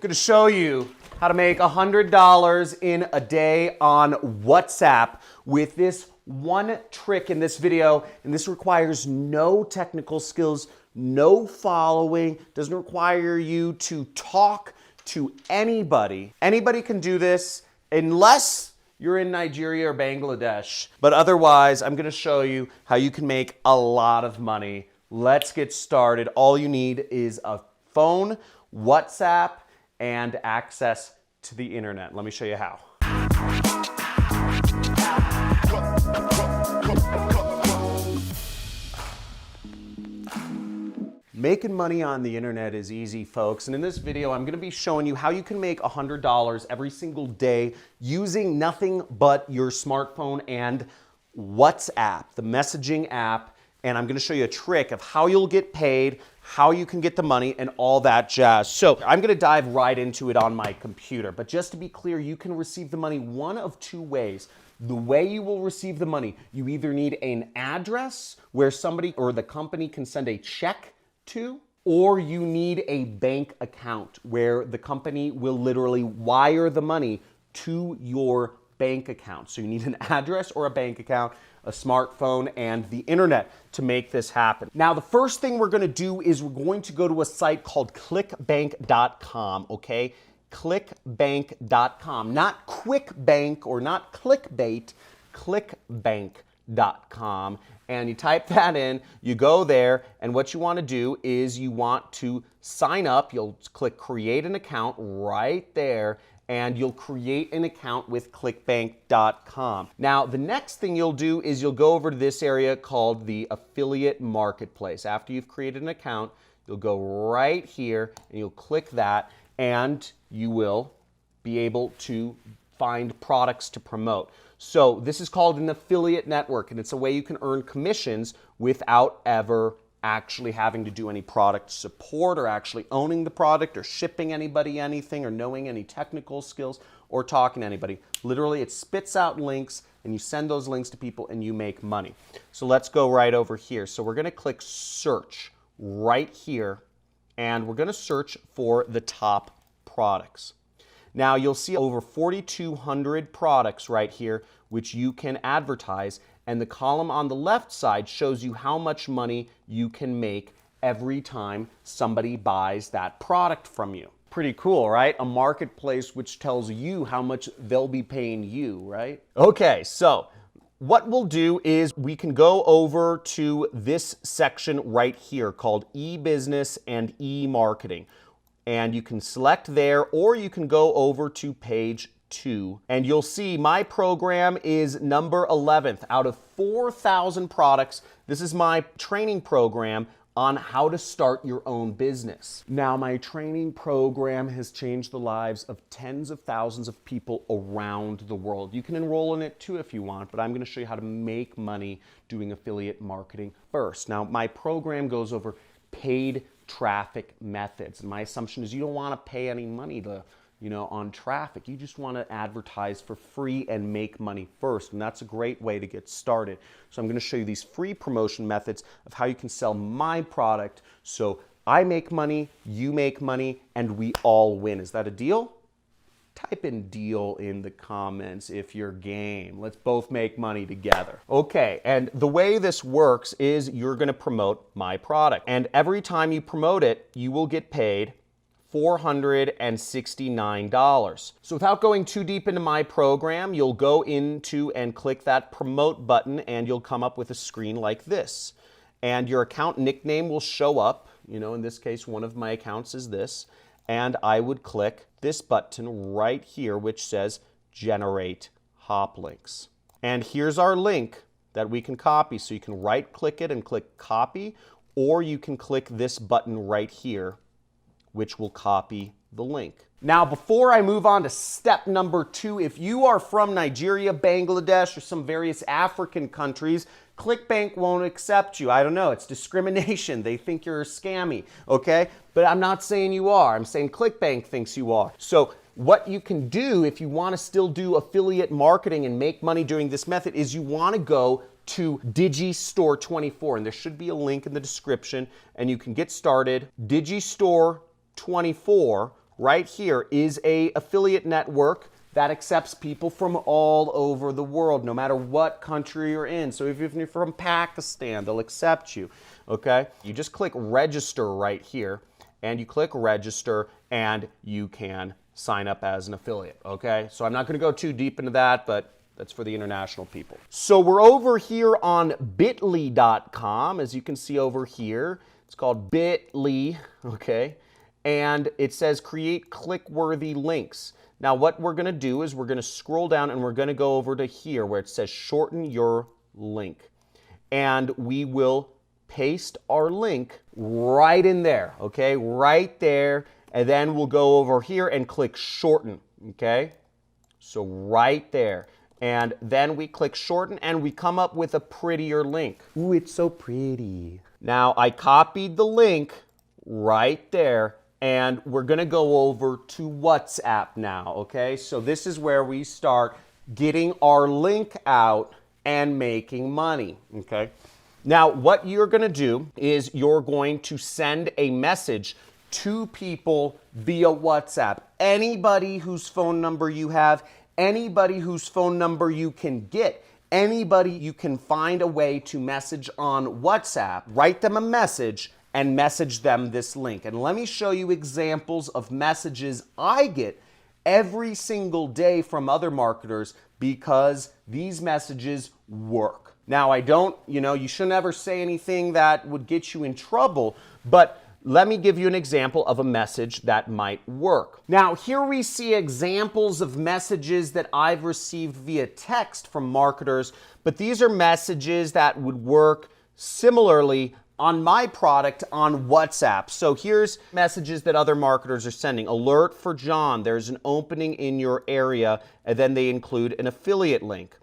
I'm gonna show you how to make $100 in a day on WhatsApp with this one trick in this video, and this requires no technical skills, no following, doesn't require you to talk to anybody. Anybody can do this unless you're in Nigeria or Bangladesh. But otherwise, I'm gonna show you how you can make a lot of money. Let's get started. All you need is a phone, WhatsApp, and access to the internet. Let me show you how. Making money on the internet is easy, folks, and in this video I'm going to be showing you how you can make $100 every single day using nothing but your smartphone and WhatsApp, the messaging app, and I'm going to show you a trick of how you'll get paid, how you can get the money, and all that jazz. So I'm going to dive right into it on my computer, but just to be clear, you can receive the money one of two ways. The way you will receive the money, you either need an address where somebody or the company can send a check to, or you need a bank account where the company will literally wire the money to your bank account. So you need an address or a bank account, a smartphone, and the internet to make this happen. Now, the first thing we're going to do is we're going to go to a site called clickbank.com, okay? Clickbank.com, not QuickBank or not clickbait, clickbank.com. And you type that in, you go there, and what you want to do is you want to sign up. You'll click create an account right there, and you'll create an account with clickbank.com. Now, the next thing you'll do is you'll go over to this area called the affiliate marketplace. After you've created an account, you'll go right here and you'll click that, and you will be able to find products to promote. So this is called an affiliate network, and it's a way you can earn commissions without ever actually having to do any product support or actually owning the product or shipping anybody anything or knowing any technical skills or talking to anybody. Literally, it spits out links and you send those links to people and you make money. So let's go right over here. So we're gonna click search right here, and we're gonna search for the top products. Now you'll see over 4,200 products right here which you can advertise, and the column on the left side shows you how much money you can make every time somebody buys that product from you. Pretty cool, right? A marketplace which tells you how much they'll be paying you, right? Okay, so what we'll do is we can go over to this section right here called e-business and e-marketing. And you can select there, or you can go over to page 2, and you'll see my program is number 11th out of 4,000 products. This is my training program on how to start your own business. Now, my training program has changed the lives of tens of thousands of people around the world. You can enroll in it too if you want, but I'm going to show you how to make money doing affiliate marketing first. Now, my program goes over paid traffic methods, and my assumption is you don't want to pay any money to on traffic. You just want to advertise for free and make money first, and that's a great way to get started. So I'm going to show you these free promotion methods of how you can sell my product so I make money, you make money, and we all win. Is that a deal? Type in deal in the comments if you're game. Let's both make money together. Okay, and the way this works is you're going to promote my product, and every time you promote it, you will get paid $469. So without going too deep into my program, you'll go into and click that promote button, and you'll come up with a screen like this. And your account nickname will show up. In this case, one of my accounts is this. And I would click this button right here, which says generate hop links. And here's our link that we can copy. So you can right click it and click copy, or you can click this button right here, which will copy the link. Now, before I move on to step number 2, if you are from Nigeria, Bangladesh, or some various African countries, ClickBank won't accept you. I don't know, it's discrimination. They think you're scammy, okay? But I'm not saying you are. I'm saying ClickBank thinks you are. So what you can do if you want to still do affiliate marketing and make money doing this method is you want to go to Digistore24, and there should be a link in the description, and you can get started. Digistore24 right here is a affiliate network that accepts people from all over the world, no matter what country you're in. So if you're from Pakistan, they'll accept you, okay? You just click register right here, and you click register, and you can sign up as an affiliate, okay? So I'm not gonna go too deep into that, but that's for the international people. So we're over here on bit.ly.com, as you can see over here. It's called bit.ly, okay? And it says create click-worthy links. Now what we're gonna do is we're gonna scroll down and we're gonna go over to here where it says shorten your link. And we will paste our link right in there, okay? Right there. And then we'll go over here and click shorten, okay? So right there. And then we click shorten and we come up with a prettier link. Ooh, it's so pretty. Now I copied the link right there. And we're gonna go over to WhatsApp now, okay? So this is where we start getting our link out and making money, okay? Now, what you're gonna do is you're going to send a message to people via WhatsApp. Anybody whose phone number you have, anybody whose phone number you can get, anybody you can find a way to message on WhatsApp, write them a message and message them this link. And let me show you examples of messages I get every single day from other marketers because these messages work. Now, you should never say anything that would get you in trouble, but let me give you an example of a message that might work. Now, here we see examples of messages that I've received via text from marketers, but these are messages that would work similarly on my product on WhatsApp. So here's messages that other marketers are sending. Alert for John, there's an opening in your area, and then they include an affiliate link.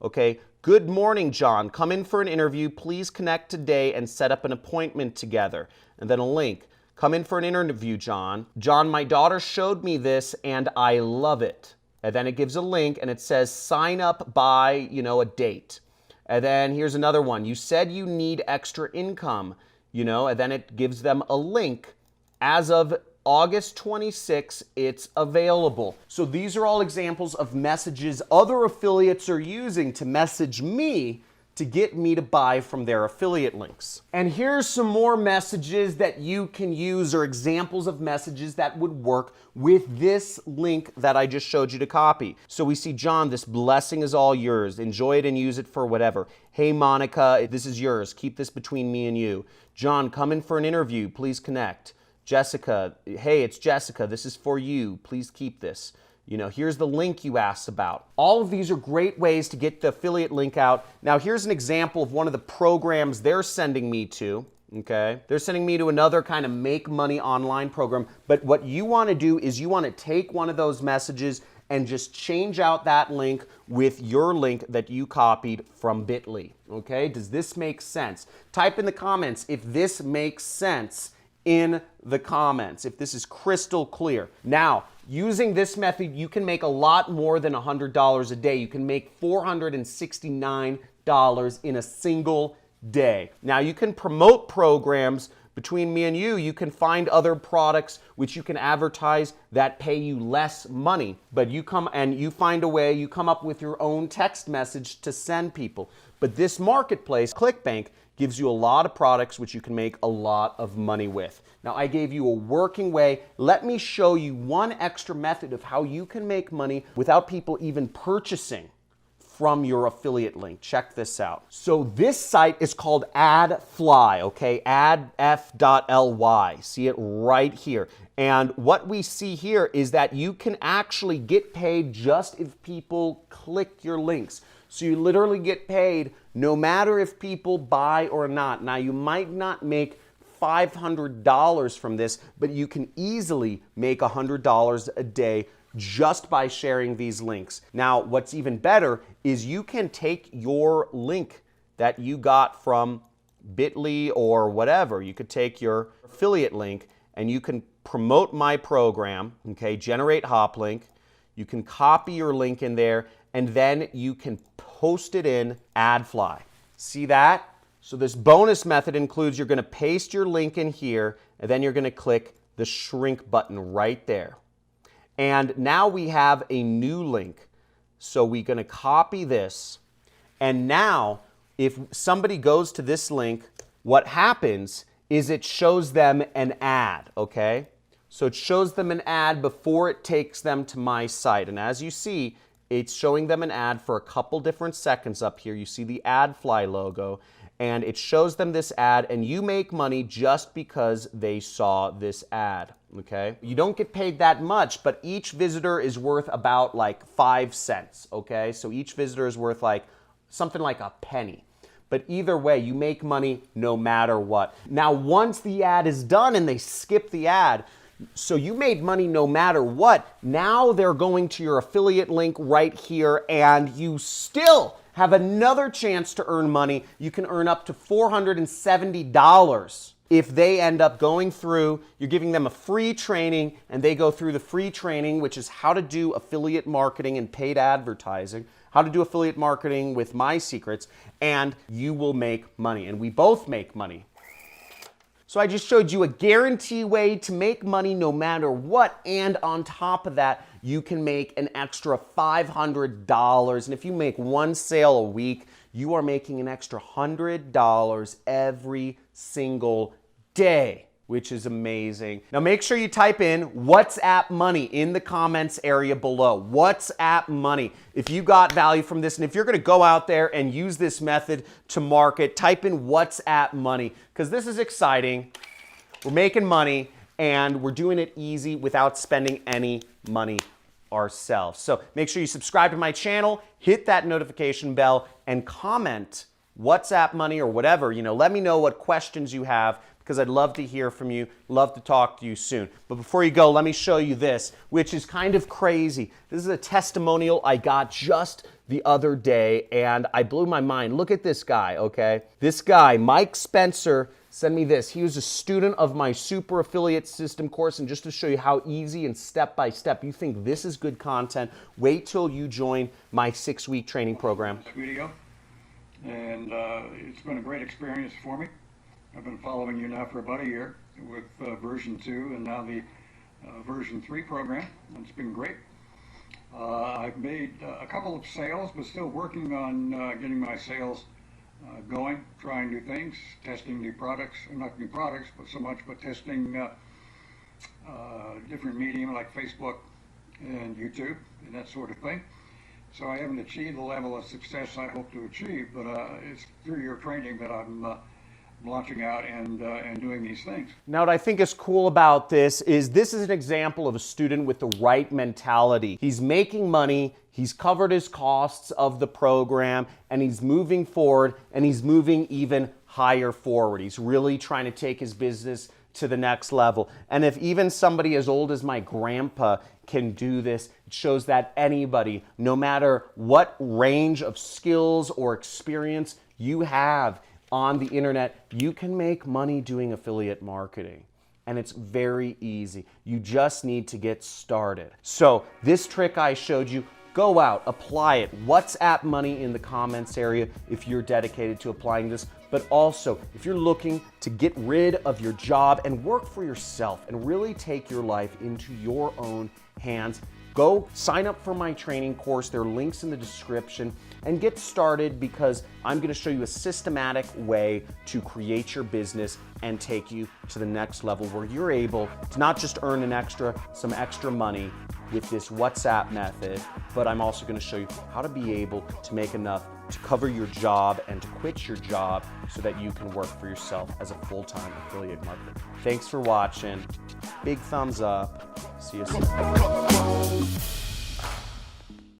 Okay, good morning, John. Come in for an interview. Please connect today and set up an appointment together. And then a link. Come in for an interview, John. John, my daughter showed me this and I love it. And then it gives a link and it says sign up by, a date. And then here's another one. You said you need extra income, and then it gives them a link. As of August 26, it's available. So these are all examples of messages other affiliates are using to message me to get me to buy from their affiliate links. And here's some more messages that you can use or examples of messages that would work with this link that I just showed you to copy. So we see, John, this blessing is all yours. Enjoy it and use it for whatever. Hey, Monica, this is yours. Keep this between me and you. John, come in for an interview. Please connect. Jessica, hey, it's Jessica. This is for you. Please keep this. Here's the link you asked about. All of these are great ways to get the affiliate link out. Now, here's an example of one of the programs they're sending me to, okay? They're sending me to another kind of make money online program. But what you want to do is you want to take one of those messages and just change out that link with your link that you copied from Bit.ly, okay? Does this make sense? Type in the comments if this makes sense in the comments, if this is crystal clear. Now, using this method, you can make a lot more than $100 a day. You can make $469 in a single day. Now, you can promote programs between me and you. You can find other products which you can advertise that pay you less money. But you come and you find a way, you come up with your own text message to send people. But this marketplace, ClickBank, gives you a lot of products which you can make a lot of money with. Now, I gave you a working way. Let me show you one extra method of how you can make money without people even purchasing from your affiliate link. Check this out. So this site is called AdFly, okay? Adf.ly. See it right here. And what we see here is that you can actually get paid just if people click your links. So you literally get paid no matter if people buy or not. Now, you might not make $500 from this, but you can easily make $100 a day just by sharing these links. Now, what's even better is you can take your link that you got from Bit.ly or whatever. You could take your affiliate link and you can promote my program, okay, generate hoplink. You can copy your link in there and then you can post it in AdFly. See that? So this bonus method includes you're going to paste your link in here and then you're going to click the shrink button right there. And now we have a new link. So we're going to copy this. And now if somebody goes to this link, what happens is it shows them an ad, okay? So it shows them an ad before it takes them to my site. And as you see, it's showing them an ad for a couple different seconds up here. You see the AdFly logo, and it shows them this ad, and you make money just because they saw this ad, okay? You don't get paid that much, but each visitor is worth about like 5 cents, okay? So each visitor is worth like something like a penny. But either way, you make money no matter what. Now, once the ad is done and they skip the ad, so you made money no matter what, now they're going to your affiliate link right here, and you still have another chance to earn money. You can earn up to $470 if they end up going through. You're giving them a free training, and they go through the free training, which is how to do affiliate marketing and paid advertising, how to do affiliate marketing with my secrets, and you will make money, and we both make money. So I just showed you a guarantee way to make money no matter what, and on top of that, you can make an extra $500, and if you make one sale a week, you are making an extra $100 every single day, which is amazing. Now make sure you type in WhatsApp money in the comments area below. WhatsApp money. If you got value from this, and if you're gonna go out there and use this method to market, type in WhatsApp money, because this is exciting. We're making money, and we're doing it easy without spending any money ourselves. So make sure you subscribe to my channel, hit that notification bell, and comment WhatsApp money or whatever. Let me know what questions you have, because I'd love to hear from you, love to talk to you soon. But before you go, let me show you this, which is kind of crazy. This is a testimonial I got just the other day, and I blew my mind. Look at this guy, okay? This guy, Mike Spencer, sent me this. He was a student of my Super Affiliate System course, and just to show you how easy and step-by-step you think this is good content, wait till you join my 6-week training program. Video, and it's been a great experience for me. I've been following you now for about a year with version 2 and now the version 3 program. It's been great. I've made a couple of sales, but still working on getting my sales going, trying new things, testing new products, not new products, but testing different medium like Facebook and YouTube and that sort of thing. So I haven't achieved the level of success I hope to achieve, but it's through your training that I'm launching out and doing these things. Now, what I think is cool about this is an example of a student with the right mentality. He's making money, he's covered his costs of the program, and he's moving forward, and he's moving even higher forward. He's really trying to take his business to the next level. And if even somebody as old as my grandpa can do this, it shows that anybody, no matter what range of skills or experience you have on the internet, you can make money doing affiliate marketing. And it's very easy. You just need to get started. So this trick I showed you, go out, apply it. WhatsApp money in the comments area if you're dedicated to applying this. But also, if you're looking to get rid of your job and work for yourself and really take your life into your own hands, go sign up for my training course. There are links in the description, and get started, because I'm going to show you a systematic way to create your business and take you to the next level where you're able to not just earn some extra money with this WhatsApp method, but I'm also going to show you how to be able to make enough to cover your job and to quit your job so that you can work for yourself as a full-time affiliate marketer. Thanks for watching. Big thumbs up. See you soon.